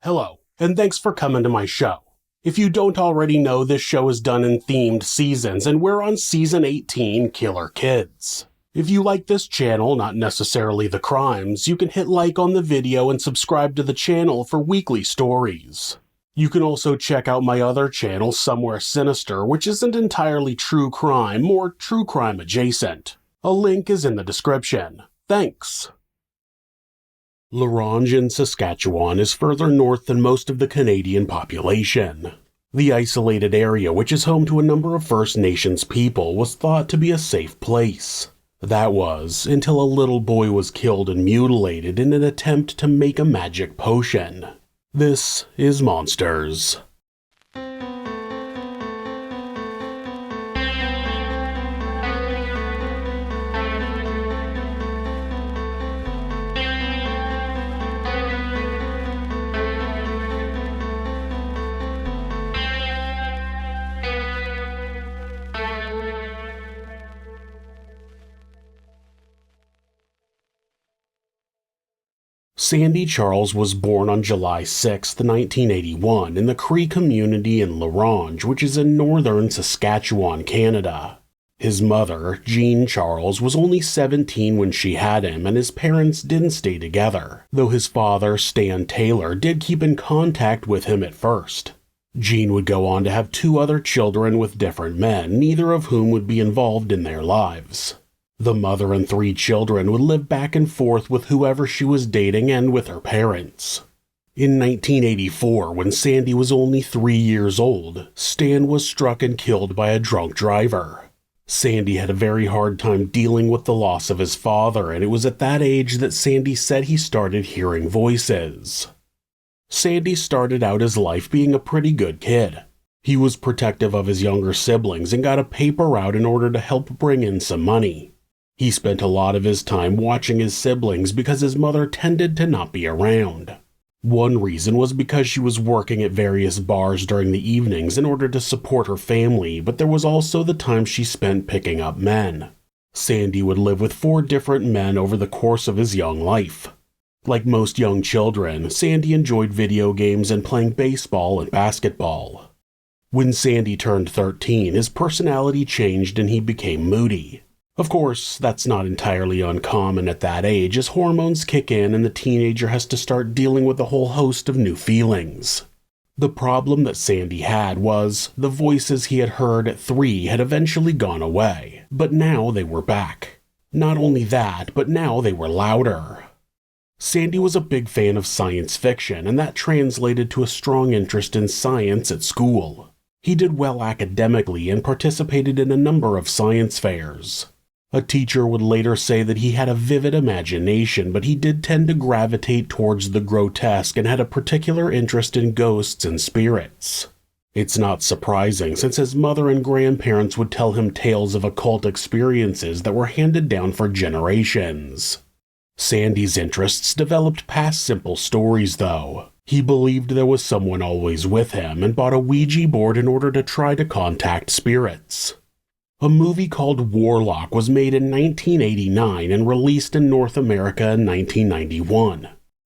Hello, and thanks for coming to my show. If you don't already know, this show is done in themed seasons, and we're on Season 18, Killer Kids. If you like this channel, not necessarily the crimes, you can hit like on the video and subscribe to the channel for weekly stories. You can also check out my other channel, Somewhere Sinister, which isn't entirely true crime, more true crime adjacent. A link is in the description. Thanks. Ronge in Saskatchewan is further north than most of the Canadian population. The isolated area, which is home to a number of First Nations people, was thought to be a safe place. That was, until a little boy was killed and mutilated in an attempt to make a magic potion. This is Monsters. Sandy Charles was born on July 6, 1981 in the Cree community in Ronge, which is in northern Saskatchewan, Canada. His mother, Jean Charles, was only 17 when she had him, and his parents didn't stay together, though his father, Stan Taylor, did keep in contact with him at first. Jean would go on to have 2 other children with different men, neither of whom would be involved in their lives. The mother and 3 children would live back and forth with whoever she was dating and with her parents. In 1984, when Sandy was only 3 years old, Stan was struck and killed by a drunk driver. Sandy had a very hard time dealing with the loss of his father, and it was at that age that Sandy said he started hearing voices. Sandy started out his life being a pretty good kid. He was protective of his younger siblings and got a paper route in order to help bring in some money. He spent a lot of his time watching his siblings because his mother tended to not be around. One reason was because she was working at various bars during the evenings in order to support her family, but there was also the time she spent picking up men. Sandy would live with 4 different men over the course of his young life. Like most young children, Sandy enjoyed video games and playing baseball and basketball. When Sandy turned 13, his personality changed and he became moody. Of course, that's not entirely uncommon at that age, as hormones kick in and the teenager has to start dealing with a whole host of new feelings. The problem that Sandy had was, the voices he had heard at 3 had eventually gone away, but now they were back. Not only that, but now they were louder. Sandy was a big fan of science fiction, and that translated to a strong interest in science at school. He did well academically and participated in a number of science fairs. A teacher would later say that he had a vivid imagination, but he did tend to gravitate towards the grotesque and had a particular interest in ghosts and spirits. It's not surprising, since his mother and grandparents would tell him tales of occult experiences that were handed down for generations. Sandy's interests developed past simple stories, though. He believed there was someone always with him and bought a Ouija board in order to try to contact spirits. A movie called Warlock was made in 1989 and released in North America in 1991.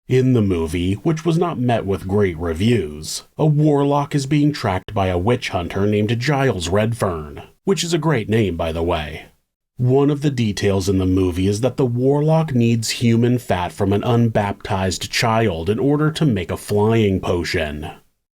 In the movie, which was not met with great reviews, a warlock is being tracked by a witch hunter named Giles Redfern, which is a great name, by the way. One of the details in the movie is that the warlock needs human fat from an unbaptized child in order to make a flying potion.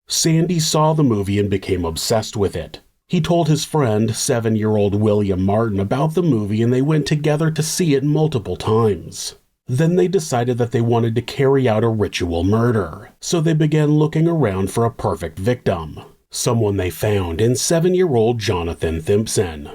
Sandy saw the movie and became obsessed with it. He told his friend, 7-year-old William Martin, about the movie, and they went together to see it multiple times. Then they decided that they wanted to carry out a ritual murder, so they began looking around for a perfect victim, someone they found in 7-year-old Jonathan Thimpson.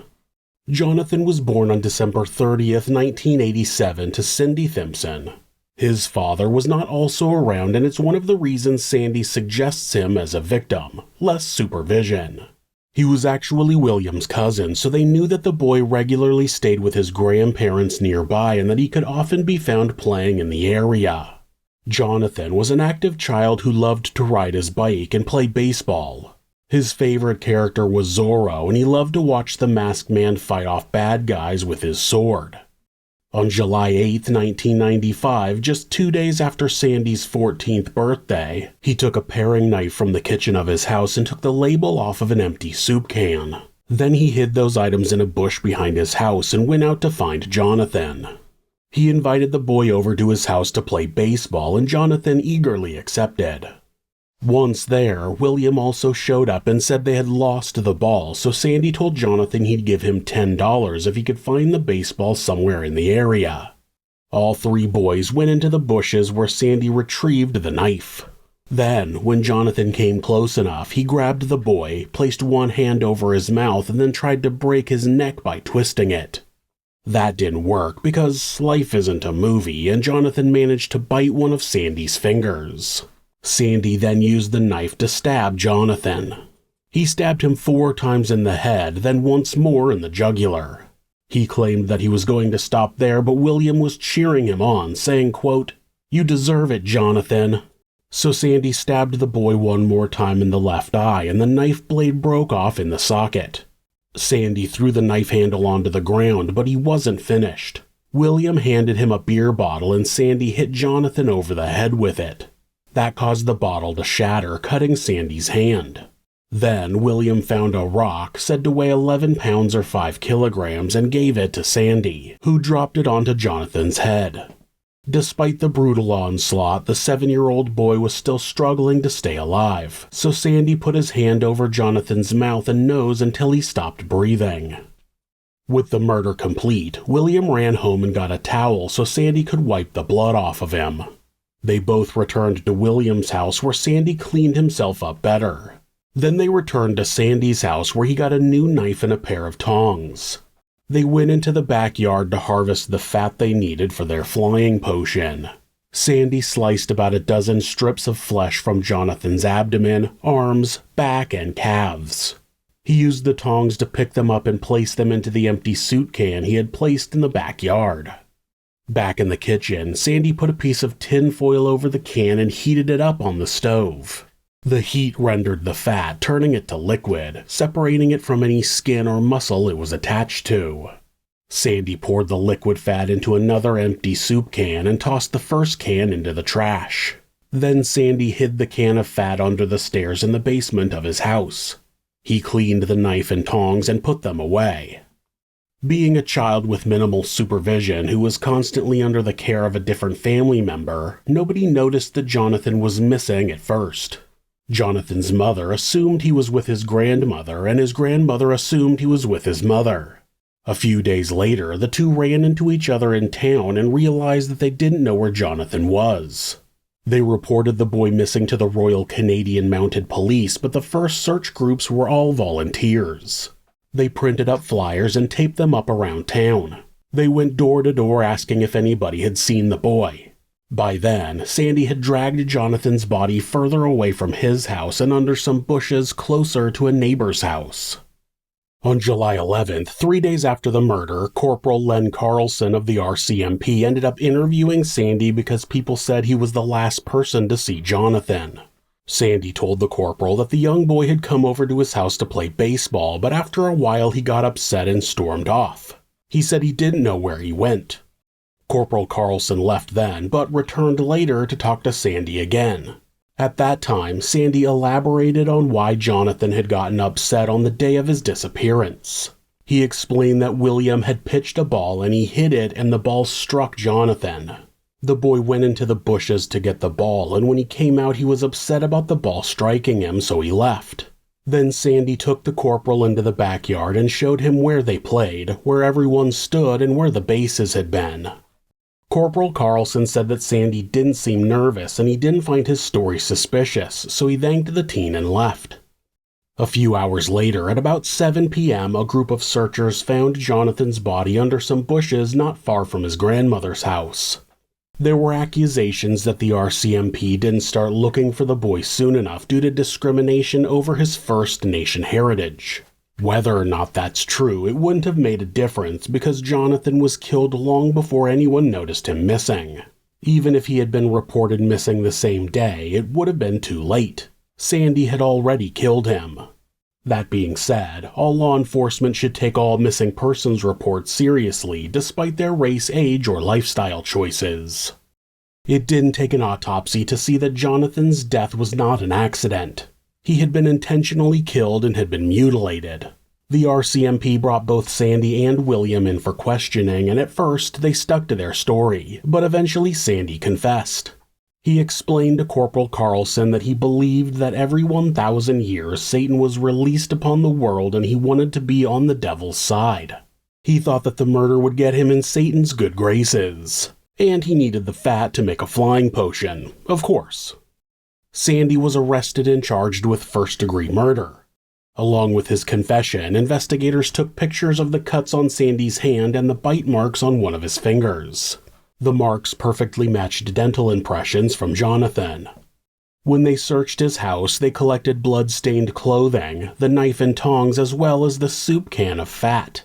Jonathan was born on December 30th, 1987 to Cindy Thimpson. His father was not also around, and it's one of the reasons Sandy suggests him as a victim, less supervision. He was actually William's cousin, so they knew that the boy regularly stayed with his grandparents nearby and that he could often be found playing in the area. Jonathan was an active child who loved to ride his bike and play baseball. His favorite character was Zorro, and he loved to watch the masked man fight off bad guys with his sword. On July 8, 1995, just 2 days after Sandy's 14th birthday, he took a paring knife from the kitchen of his house and took the label off of an empty soup can. Then he hid those items in a bush behind his house and went out to find Jonathan. He invited the boy over to his house to play baseball, and Jonathan eagerly accepted. Once there, William also showed up and said they had lost the ball, so Sandy told Jonathan he'd give him $10 if he could find the baseball somewhere in the area. All three boys went into the bushes where Sandy retrieved the knife. Then, when Jonathan came close enough, he grabbed the boy, placed one hand over his mouth, and then tried to break his neck by twisting it. That didn't work because life isn't a movie, and Jonathan managed to bite one of Sandy's fingers. Sandy then used the knife to stab Jonathan. He stabbed him 4 times in the head, then once more in the jugular. He claimed that he was going to stop there, but William was cheering him on, saying, quote, "You deserve it, Jonathan." So Sandy stabbed the boy one more time in the left eye, and the knife blade broke off in the socket. Sandy threw the knife handle onto the ground, but he wasn't finished. William handed him a beer bottle, and Sandy hit Jonathan over the head with it. That caused the bottle to shatter, cutting Sandy's hand. Then William found a rock said to weigh 11 pounds or 5 kilograms and gave it to Sandy, who dropped it onto Jonathan's head. Despite the brutal onslaught, the 7-year-old boy was still struggling to stay alive, so Sandy put his hand over Jonathan's mouth and nose until he stopped breathing. With the murder complete, William ran home and got a towel so Sandy could wipe the blood off of him. They both returned to William's house where Sandy cleaned himself up better. Then they returned to Sandy's house where he got a new knife and a pair of tongs. They went into the backyard to harvest the fat they needed for their flying potion. Sandy sliced about a dozen strips of flesh from Jonathan's abdomen, arms, back, and calves. He used the tongs to pick them up and place them into the empty soup can he had placed in the backyard. Back in the kitchen, Sandy put a piece of tin foil over the can and heated it up on the stove. The heat rendered the fat, turning it to liquid, separating it from any skin or muscle it was attached to. Sandy poured the liquid fat into another empty soup can and tossed the first can into the trash. Then Sandy hid the can of fat under the stairs in the basement of his house. He cleaned the knife and tongs and put them away. Being a child with minimal supervision who was constantly under the care of a different family member, nobody noticed that Jonathan was missing at first. Jonathan's mother assumed he was with his grandmother, and his grandmother assumed he was with his mother. A few days later, the two ran into each other in town and realized that they didn't know where Jonathan was. They reported the boy missing to the Royal Canadian Mounted Police, but the first search groups were all volunteers. They printed up flyers and taped them up around town. They went door to door asking if anybody had seen the boy. By then, Sandy had dragged Jonathan's body further away from his house and under some bushes closer to a neighbor's house. On July 11th, 3 days after the murder, Corporal Len Carlson of the RCMP ended up interviewing Sandy because people said he was the last person to see Jonathan. Sandy told the corporal that the young boy had come over to his house to play baseball, but after a while he got upset and stormed off. He said he didn't know where he went. Corporal Carlson left then, but returned later to talk to Sandy again. At that time, Sandy elaborated on why Jonathan had gotten upset on the day of his disappearance. He explained that William had pitched a ball and he hit it and the ball struck Jonathan. The boy went into the bushes to get the ball, and when he came out he was upset about the ball striking him, so he left. Then Sandy took the corporal into the backyard and showed him where they played, where everyone stood, and where the bases had been. Corporal Carlson said that Sandy didn't seem nervous and he didn't find his story suspicious, so he thanked the teen and left. A few hours later, at about 7 p.m., a group of searchers found Jonathan's body under some bushes not far from his grandmother's house. There were accusations that the RCMP didn't start looking for the boy soon enough due to discrimination over his First Nation heritage. Whether or not that's true, it wouldn't have made a difference because Jonathan was killed long before anyone noticed him missing. Even if he had been reported missing the same day, it would have been too late. Sandy had already killed him. That being said, all law enforcement should take all missing persons reports seriously despite their race, age, or lifestyle choices. It didn't take an autopsy to see that Jonathan's death was not an accident. He had been intentionally killed and had been mutilated. The RCMP brought both Sandy and William in for questioning, and at first they stuck to their story, but eventually Sandy confessed. He explained to Corporal Carlson that he believed that every 1,000 years Satan was released upon the world and he wanted to be on the devil's side. He thought that the murder would get him in Satan's good graces, and he needed the fat to make a flying potion, of course. Sandy was arrested and charged with first-degree murder. Along with his confession, investigators took pictures of the cuts on Sandy's hand and the bite marks on one of his fingers. The marks perfectly matched dental impressions from Jonathan. When they searched his house, they collected blood-stained clothing, the knife and tongs, as well as the soup can of fat.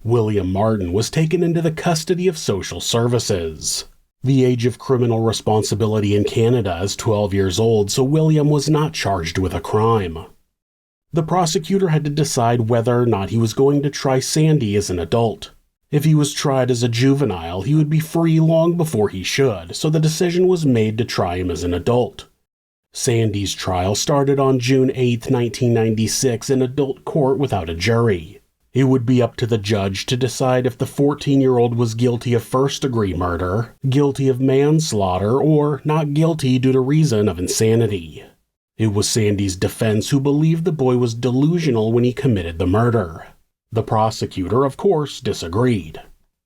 William Martin was taken into the custody of social services. The age of criminal responsibility in Canada is 12 years old, so William was not charged with a crime. The prosecutor had to decide whether or not he was going to try Sandy as an adult. If he was tried as a juvenile, he would be free long before he should, so the decision was made to try him as an adult. Sandy's trial started on June 8, 1996 in adult court without a jury. It would be up to the judge to decide if the 14-year-old was guilty of first-degree murder, guilty of manslaughter, or not guilty due to reason of insanity. It was Sandy's defense who believed the boy was delusional when he committed the murder. The prosecutor, of course, disagreed.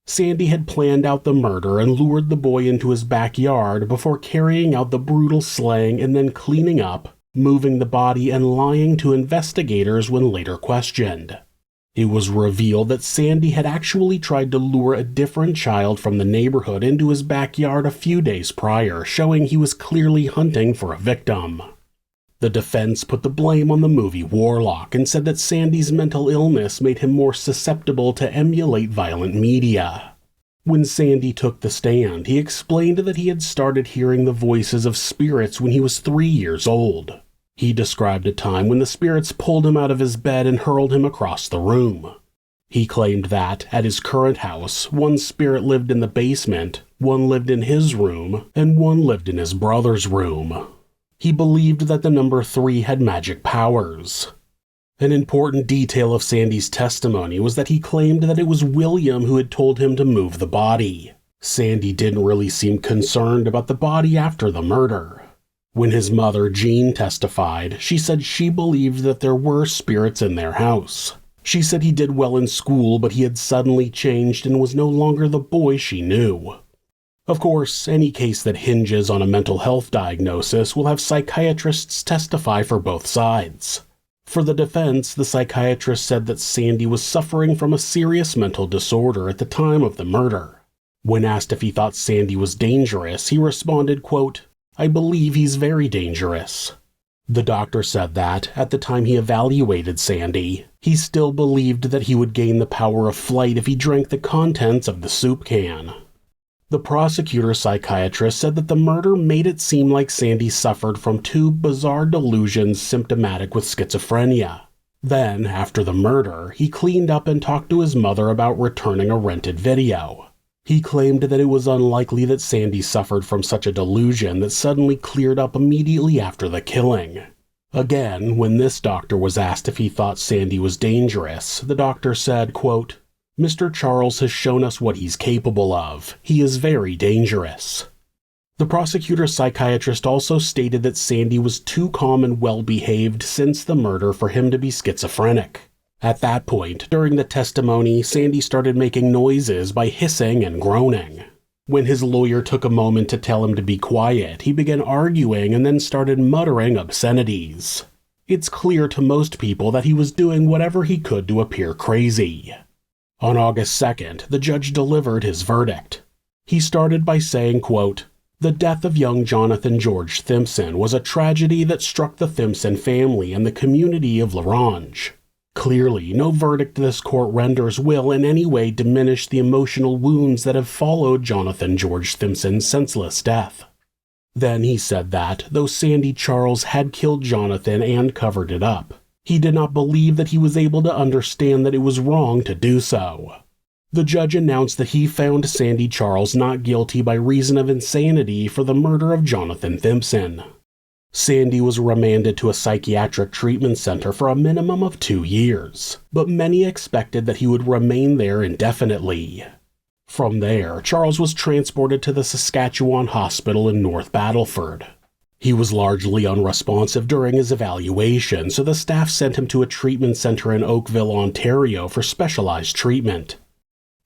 Sandy had planned out the murder and lured the boy into his backyard before carrying out the brutal slaying and then cleaning up, moving the body and lying to investigators when later questioned. It was revealed that Sandy had actually tried to lure a different child from the neighborhood into his backyard a few days prior, showing he was clearly hunting for a victim. The defense put the blame on the movie Warlock and said that Sandy's mental illness made him more susceptible to emulate violent media. When Sandy took the stand, he explained that he had started hearing the voices of spirits when he was 3 years old. He described a time when the spirits pulled him out of his bed and hurled him across the room. He claimed that, at his current house, one spirit lived in the basement, one lived in his room, and one lived in his brother's room. He believed that the number 3 had magic powers. An important detail of Sandy's testimony was that he claimed that it was William who had told him to move the body. Sandy didn't really seem concerned about the body after the murder. When his mother, Jean, testified, she said she believed that there were spirits in their house. She said he did well in school, but he had suddenly changed and was no longer the boy she knew. Of course, any case that hinges on a mental health diagnosis will have psychiatrists testify for both sides. For the defense, the psychiatrist said that Sandy was suffering from a serious mental disorder at the time of the murder. When asked if he thought Sandy was dangerous, he responded, quote, "I believe he's very dangerous." The doctor said that, at the time he evaluated Sandy, he still believed that he would gain the power of flight if he drank the contents of the soup can. The prosecutor psychiatrist said that the murder made it seem like Sandy suffered from 2 bizarre delusions symptomatic with schizophrenia. Then, after the murder, he cleaned up and talked to his mother about returning a rented video. He claimed that it was unlikely that Sandy suffered from such a delusion that suddenly cleared up immediately after the killing. Again, when this doctor was asked if he thought Sandy was dangerous, the doctor said, quote, "Mr. Charles has shown us what he's capable of. He is very dangerous." The prosecutor's psychiatrist also stated that Sandy was too calm and well-behaved since the murder for him to be schizophrenic. At that point, during the testimony, Sandy started making noises by hissing and groaning. When his lawyer took a moment to tell him to be quiet, he began arguing and then started muttering obscenities. It's clear to most people that he was doing whatever he could to appear crazy. On August 2nd, the judge delivered his verdict. He started by saying, quote, "The death of young Jonathan George Thimpson was a tragedy that struck the Thimpson family and the community of Ronge. Clearly, no verdict this court renders will in any way diminish the emotional wounds that have followed Jonathan George Thimpson's senseless death." Then he said that, though Sandy Charles had killed Jonathan and covered it up, He did not believe that he was able to understand that it was wrong to do so. The judge announced that he found Sandy Charles not guilty by reason of insanity for the murder of Jonathan Thimpson. Sandy was remanded to a psychiatric treatment center for a minimum of 2 years, but many expected that he would remain there indefinitely. From there, Charles was transported to the Saskatchewan Hospital in North Battleford. He was largely unresponsive during his evaluation, so the staff sent him to a treatment center in Oakville, Ontario for specialized treatment.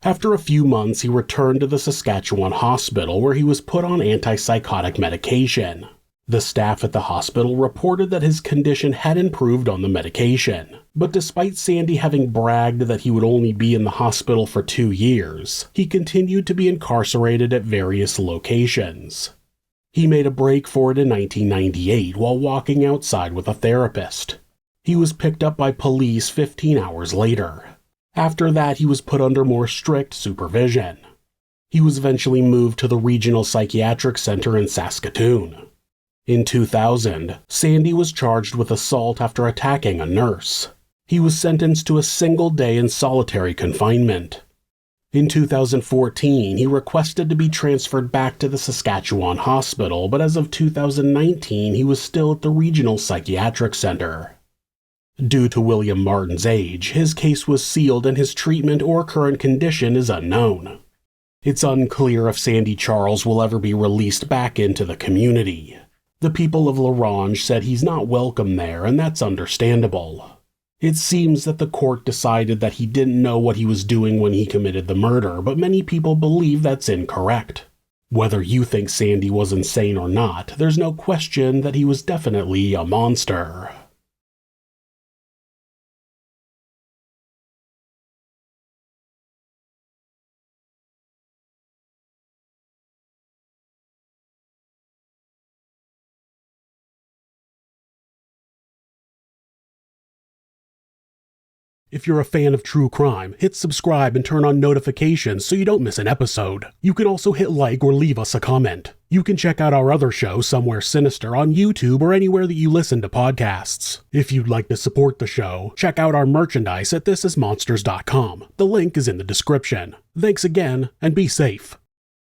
After a few months, he returned to the Saskatchewan Hospital where he was put on antipsychotic medication. The staff at the hospital reported that his condition had improved on the medication, but despite Sandy having bragged that he would only be in the hospital for 2 years, he continued to be incarcerated at various locations. He made a break for it in 1998 while walking outside with a therapist. He was picked up by police 15 hours later. After that, he was put under more strict supervision. He was eventually moved to the Regional Psychiatric Center in Saskatoon. In 2000, Sandy was charged with assault after attacking a nurse. He was sentenced to a single day in solitary confinement. In 2014, he requested to be transferred back to the Saskatchewan Hospital, but as of 2019, he was still at the Regional Psychiatric Center. Due to William Martin's age, his case was sealed and his treatment or current condition is unknown. It's unclear if Sandy Charles will ever be released back into the community. The people of Ronge said he's not welcome there, and that's understandable. It seems that the court decided that he didn't know what he was doing when he committed the murder, but many people believe that's incorrect. Whether you think Sandy was insane or not, there's no question that he was definitely a monster. If you're a fan of true crime, hit subscribe and turn on notifications so you don't miss an episode. You can also hit like or leave us a comment. You can check out our other show, Somewhere Sinister, on YouTube or anywhere that you listen to podcasts. If you'd like to support the show, check out our merchandise at thisismonsters.com. The link is in the description. Thanks again, and be safe.